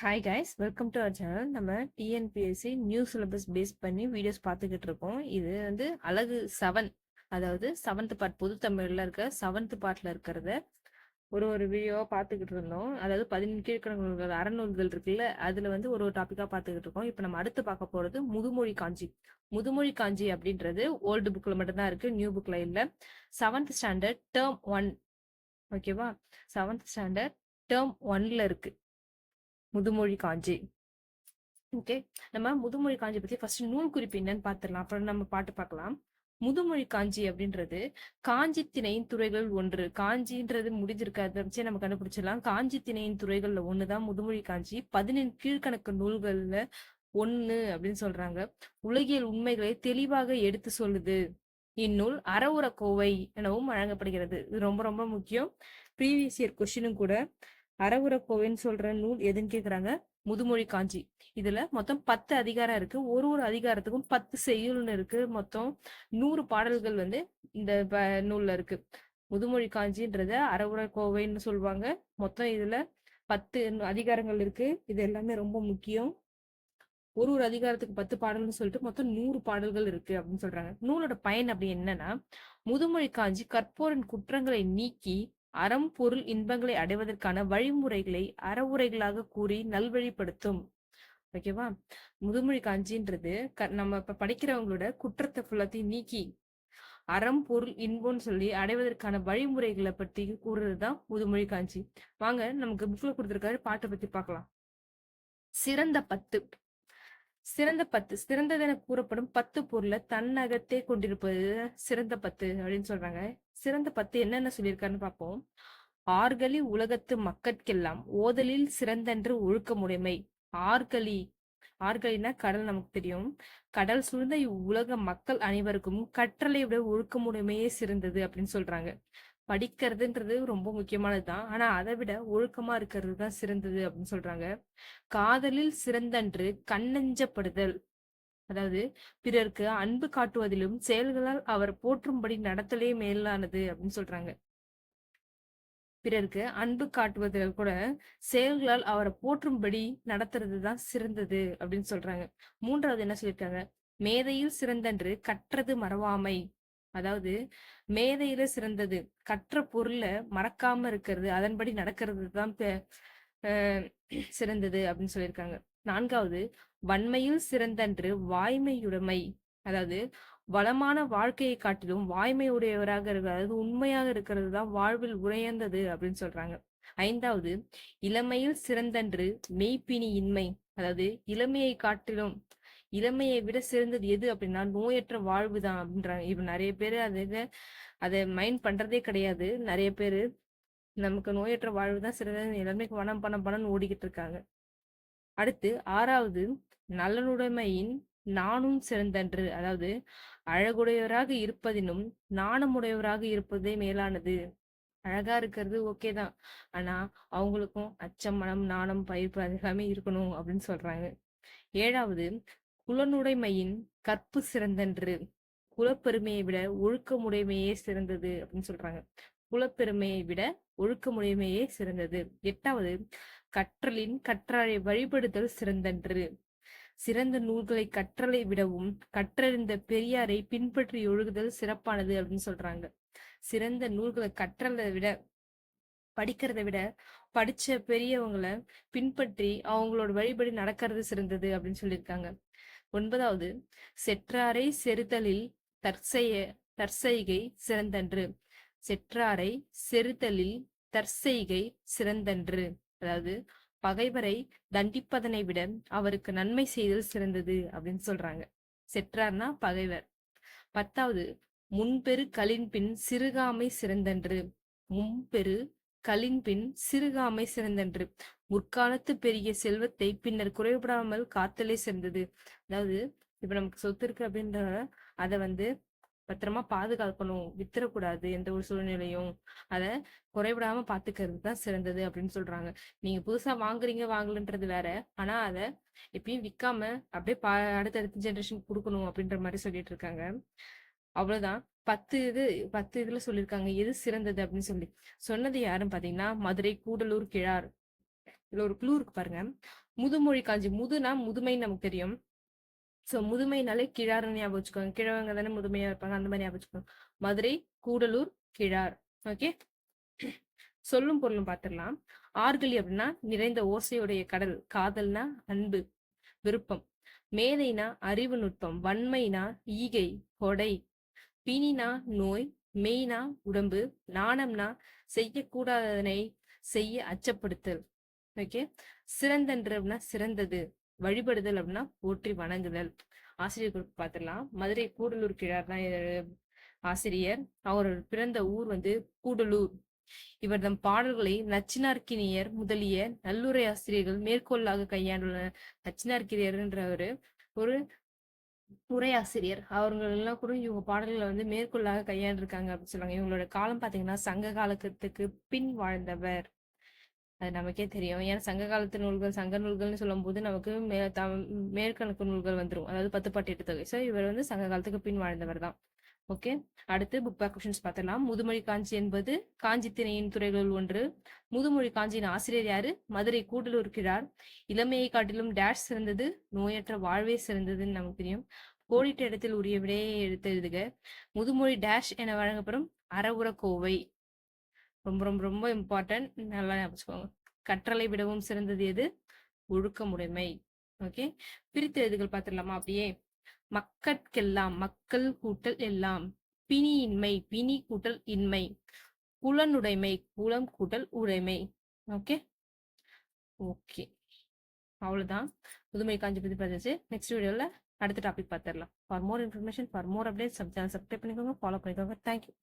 Hi guys, welcome to our channel. நம்ம TNPSC new syllabus base பண்ணி videos பார்த்துக்கிட்டு இருக்கோம். இது வந்து அழகு 7, அதாவது 7th பார்ட், பொது தமிழ்ல இருக்க 7th பார்ட்ல இருக்கிறத ஒரு வீடியோவா பார்த்துக்கிட்டு இருந்தோம். அதாவது 17 கீழ்க்கணக்கு அறநூல்கள் இருக்குல்ல, அதுல வந்து ஒரு டாபிக்கா பார்த்துக்கிட்டு இருக்கோம். இப்போ நம்ம அடுத்து பார்க்க போறது முதுமொழி காஞ்சி. முதுமொழி காஞ்சி அப்படின்றது ஓல்டு புக்ல மட்டும்தான் இருக்கு, நியூ புக்ல இல்ல. 7th ஸ்டாண்டர்ட் டேர்ம் 1, ஓகேவா? 7th ஸ்டாண்டர்ட் டேர்ம் 1ல இருக்கு முதுமொழி காஞ்சி. ஓகே, நம்ம முதுமொழி காஞ்சி பத்தி ஃபர்ஸ்ட் நூல் குறிப்பு என்னன்னு பார்த்துடலாம், அப்புறம் நம்ம பாட்டு பார்க்கலாம். முதுமொழி காஞ்சி அப்படின்றது காஞ்சி திணையின் துறைகள் ஒன்று. காஞ்சின்றது முடிஞ்சிருக்காது, வச்சே நம்ம கண்டுபிடிச்சிடலாம். காஞ்சி திணையின் துறைகள்ல ஒண்ணுதான் முதுமொழி காஞ்சி. 17 கீழ்கணக்கு நூல்கள்ல ஒண்ணு அப்படின்னு சொல்றாங்க. உலகியல் உண்மைகளை தெளிவாக எடுத்து சொல்லுது. இந்நூல் அறவுர கோவை எனவும் வழங்கப்படுகிறது. இது ரொம்ப ரொம்ப முக்கியம். ப்ரீவியஸ் இயர் கொஸ்டினும் கூட. அறவுர கோவைன்னு சொல்ற நூல் எதுன்னு கேக்குறாங்க, முதுமொழி காஞ்சி. இதுல மொத்தம் 10 அதிகாரம் இருக்கு. ஒரு அதிகாரத்துக்கும் 10 செய்யுள்னு இருக்கு. மொத்தம் 100 பாடல்கள் வந்து இந்த நூல்ல இருக்கு. முதுமொழி காஞ்சின்றத அறவுர கோவைன்னு சொல்லுவாங்க. மொத்தம் இதுல 10 அதிகாரங்கள் இருக்கு. இது எல்லாமே ரொம்ப முக்கியம். ஒரு அதிகாரத்துக்கு 10 பாடல்னு சொல்லிட்டு மொத்தம் 100 பாடல்கள் இருக்கு அப்படின்னு சொல்றாங்க. நூலோட பயன் அப்படி என்னன்னா, முதுமொழி காஞ்சி கற்போரின் குற்றங்களை நீக்கி அறம் பொருள் இன்பங்களை அடைவதற்கான வழிமுறைகளை அறவுரைகளாக கூறி நல்வழிப்படுத்தும். ஓகேவா? முதுமொழி காஞ்சின்றது நம்ம இப்ப படிக்கிறவங்களோட குற்றத்தை ஃபுல்லாத்தையும் நீக்கி அறம் பொருள் இன்பம்னு சொல்லி அடைவதற்கான வழிமுறைகளை பத்தி கூறுறதுதான் முதுமொழி காஞ்சி. வாங்க, நமக்கு புக்ல கொடுத்திருக்காரு, பாட்டை பத்தி பார்க்கலாம். சிறந்த 10. சிறந்த 10, சிறந்ததென கூறப்படும் 10 பொருளை தன்னகத்தே கொண்டிருப்பது சிறந்த 10 அப்படின்னு சொல்றாங்க. சிறந்த 10 என்னென்ன சொல்லியிருக்காருன்னு பார்ப்போம். ஆர்களி உலகத்து மக்கட்கெல்லாம் ஓதலில் சிறந்தன்று ஒழுக்கமுடைமை. ஆர்களி, ஆர்கலினா கடல், நமக்கு தெரியும். கடல் சூழ்ந்த இவ்வுலக மக்கள் அனைவருக்கும் கற்றலை விட ஒழுக்கமுடைமையே சிறந்தது அப்படின்னு சொல்றாங்க. படிக்கிறதுன்றது ரொம்ப முக்கியமானதுதான், ஆனா அதை விட ஒழுக்கமா இருக்கிறது தான் சிறந்தது அப்படின்னு சொல்றாங்க. காதலில் சிறந்தன்று கண்ணஞ்சப்படுதல், அதாவது பிறருக்கு அன்பு காட்டுவதிலும் செயல்களால் அவர் போற்றும்படி நடத்தலே மேலானது அப்படின்னு சொல்றாங்க. பிறருக்கு அன்பு காட்டுவதில் கூட செயல்களால் அவரை போற்றும்படி நடத்துறதுதான் சிறந்தது அப்படின்னு சொல்றாங்க. 3வது என்ன சொல்லியிருக்காங்க, மேதையில் சிறந்தன்று கற்றது மறவாமை. அதாவது மேதையில சிறந்தது கற்ற பொருளை மறக்காம இருக்கிறது, அதன்படி நடக்கிறது தான் சிறந்தது அப்படின்னு சொல்லியிருக்காங்க. 4வது, வன்மையில் சிறந்தன்று வாய்மையுடைமை. அதாவது வளமான வாழ்க்கையை காட்டிலும் வாய்மையுடையவராக இருக்கிறது, அதாவது உண்மையாக இருக்கிறது தான் வாழ்வில் உயர்ந்தது அப்படின்னு சொல்றாங்க. 5வது, இளமையில் சிறந்தன்று மெய்ப்பினி இன்மை. அதாவது இளமையை காட்டிலும், இளமையை விட சிறந்தது எது அப்படின்னா நோயற்ற வாழ்வு தான் அப்படின்றாங்க. இப்ப நிறைய பேரு அதை மைண்ட் பண்றதே கிடையாது. நிறைய பேரு நமக்கு நோயற்ற வாழ்வு தான் சிறந்தது, எல்லாமே பணம் பணம் பணம்னு ஓடிக்கிட்டு இருக்காங்க. அடுத்து 6வது, நலனுடைமையின் நானும் சிறந்தன்று. அதாவது அழகுடையவராக இருப்பதினும் நாணமுடையவராக இருப்பதே மேலானது. அழகா இருக்கிறது ஓகே தான், ஆனா அவங்களுக்கும் அச்சம், மனம், நாணம், பயிர்ப்பு அது எல்லாமே இருக்கணும் அப்படின்னு சொல்றாங்க. 7வது, குலனுடைமையின் கற்பு சிறந்தன்று. குலப்பெருமையை விட ஒழுக்கமுடைமையே சிறந்தது அப்படின்னு சொல்றாங்க. குலப்பெருமையை விட ஒழுக்கமுடைமையே சிறந்தது. 8வது, கற்றலின் கற்றாழை வழிபடுதல் சிறந்தன்று. சிறந்த நூல்களை கற்றலை விடவும் கற்றறிந்த பெரியாரை பின்பற்றி ஒழுகுதல் சிறப்பானது அப்படின்னு சொல்றாங்க. சிறந்த நூல்களை கற்றலை விட, படிக்கிறதை விட படிச்ச பெரியவங்களை பின்பற்றி அவங்களோட வழிபடி நடக்கிறது சிறந்தது அப்படின்னு சொல்லியிருக்காங்க. 9வது, செற்றாரை செறுத்தலில் தற்செய்கை சிறந்தன்று. செற்றாரை செறுத்தலில் தற்செய்கை சிறந்தன்று. அதாவது பகைவரை தண்டிப்பதனை விட அவருக்கு நன்மை செய்தல் சிறந்தது அப்படின்னு சொல்றாங்க. செற்றார்னா பகைவர். 10வது, முன்பெரு களின்பின் சிறுகாமை சிறந்தன்று. முன்பெரு களின்பின் சிறுகாமை சிறந்தன்று. முற்காலத்து பெரிய செல்வத்தை பின்னர் குறைபடாமல் காத்தலே சிறந்தது. அதாவது இப்ப நமக்கு சொத்து இருக்கு அப்படின்ற அதை வந்து பத்திரமா பாதுகாக்கணும், வித்துறக்கூடாது எந்த ஒரு சூழ்நிலையும். அத குறைவிடாம பாத்துக்கிறது தான் சிறந்தது அப்படின்னு சொல்றாங்க. நீங்க புதுசா வாங்குறீங்க வாங்கலன்றது வேற, ஆனா அத எப்பயும் விக்காம அப்படியே அடுத்தடுத்த ஜெனரேஷன் கொடுக்கணும் அப்படின்ற மாதிரி சொல்லிட்டு இருக்காங்க. அவ்வளவுதான். 10 இதுல சொல்லியிருக்காங்க எது சிறந்தது அப்படின்னு சொல்லி. சொன்னது யாருன்னு பாத்தீங்கன்னா மதுரை கூடலூர் கிழார். இதுல ஒரு க்ளூ இருக்கு பாருங்க. முதுமொழி காஞ்சி, முதுனா முதுமைன்னு நமக்கு தெரியும். சோ முதுமைனாலே கிழார்னு ஞாபகம் வச்சுக்கோங்க. கிழவங்க தானே முதுமையா இருப்பாங்க, அந்த மாதிரி ஞாபகம் வச்சுக்கோங்க. மதுரை, கூடலூர், கிழார். ஓகே, சொல்லும் பொருளும் பார்த்திடலாம். ஆர்கலி அப்படின்னா நிறைந்த ஓசையுடைய கடல், காதல்னா அன்பு, விருப்பம். மேதைனா அறிவு நுட்பம், வன்மைனா ஈகை, கொடை. பிணினா நோய், மெய்னா உடம்பு, நாணம்னா செய்யக்கூடாததனை செய்ய அச்சப்படுத்தல். ஓகே, சிறந்தன்று அப்படின்னா சிறந்தது, வழிபடுதல் அப்படின்னா போற்றி வணங்குதல். ஆசிரியர் குறிப்பு பார்த்துடலாம். மதுரை கூடலூர் கிழார் தான் ஆசிரியர். அவர் பிறந்த ஊர் வந்து கூடலூர். இவர் தம் பாடல்களை நச்சினார்க்கினியர் முதலிய நல்லுரை ஆசிரியர்கள் மேற்கோளாக கையாண்டுள்ளனர். நச்சினார்க்கினியர்ன்றவரு ஒரு உரையாசிரியர். அவர்கள் எல்லாம் கூட இவங்க பாடல்களை வந்து மேற்கோளாக கையாண்டிருக்காங்க அப்படின்னு சொல்லுவாங்க. இவங்களோட காலம் பாத்தீங்கன்னா சங்க காலத்துக்கு பின் வாழ்ந்தவர். அது நமக்கே தெரியும். ஏன்னா சங்க காலத்து நூல்கள், சங்க நூல்கள்னு சொல்லும் போது நமக்கு மேற்கணக்கு நூல்கள் வந்துரும். அதாவது 10 பாட்டு 8 தொகை. ஸோ இவர் வந்து சங்க காலத்துக்கு பின் வாழ்ந்தவர் தான். ஓகே, அடுத்து புக் பேக் கொஸ்டின்ஸ் பார்த்துடலாம். முதுமொழி காஞ்சி என்பது காஞ்சி திணையின் துறைகளுள் ஒன்று. முதுமொழி காஞ்சியின் ஆசிரியர் யாரு? மதுரை கூடலூர் கிழார். இளமையை காட்டிலும் டேஷ் சிறந்தது, நோயற்ற வாழ்வே சிறந்ததுன்னு நமக்கு தெரியும். கோடிட்ட இடத்தில் உரிய விடையை எடுத்து எழுதுக. முதுமொழி டேஷ் என வழங்கப்படும் அறவுர கோவை. ரொம்ப ரொம்ப ரொம்ப இம்பார்ட்டன்ட், நல்லா ஞாபகம். கற்றலை விடவும் சிறந்தது எது? ஒழுக்கமுடைமை. ஓகே, பிரித்து எழுதுகள் பார்த்துடலாமா அப்படியே. மக்கட்கெல்லாம், மக்கள் கூட்டல் எல்லாம். பிணியின்மை, பிணி கூட்டல் இன்மை. புலனுடைமை, புலம் கூட்டல் உடைமை. ஓகே ஓகே, அவ்வளவுதான். புதுமை காஞ்சி பத்தி பார்த்தாச்சு. நெக்ஸ்ட் வீடியோல அடுத்த டாபிக் பார்த்துடலாம். For more information, for more updates channel subscribe பண்ணிக்கோங்க, ஃபாலோ பண்ணிக்கோங்க. தேங்க்யூ.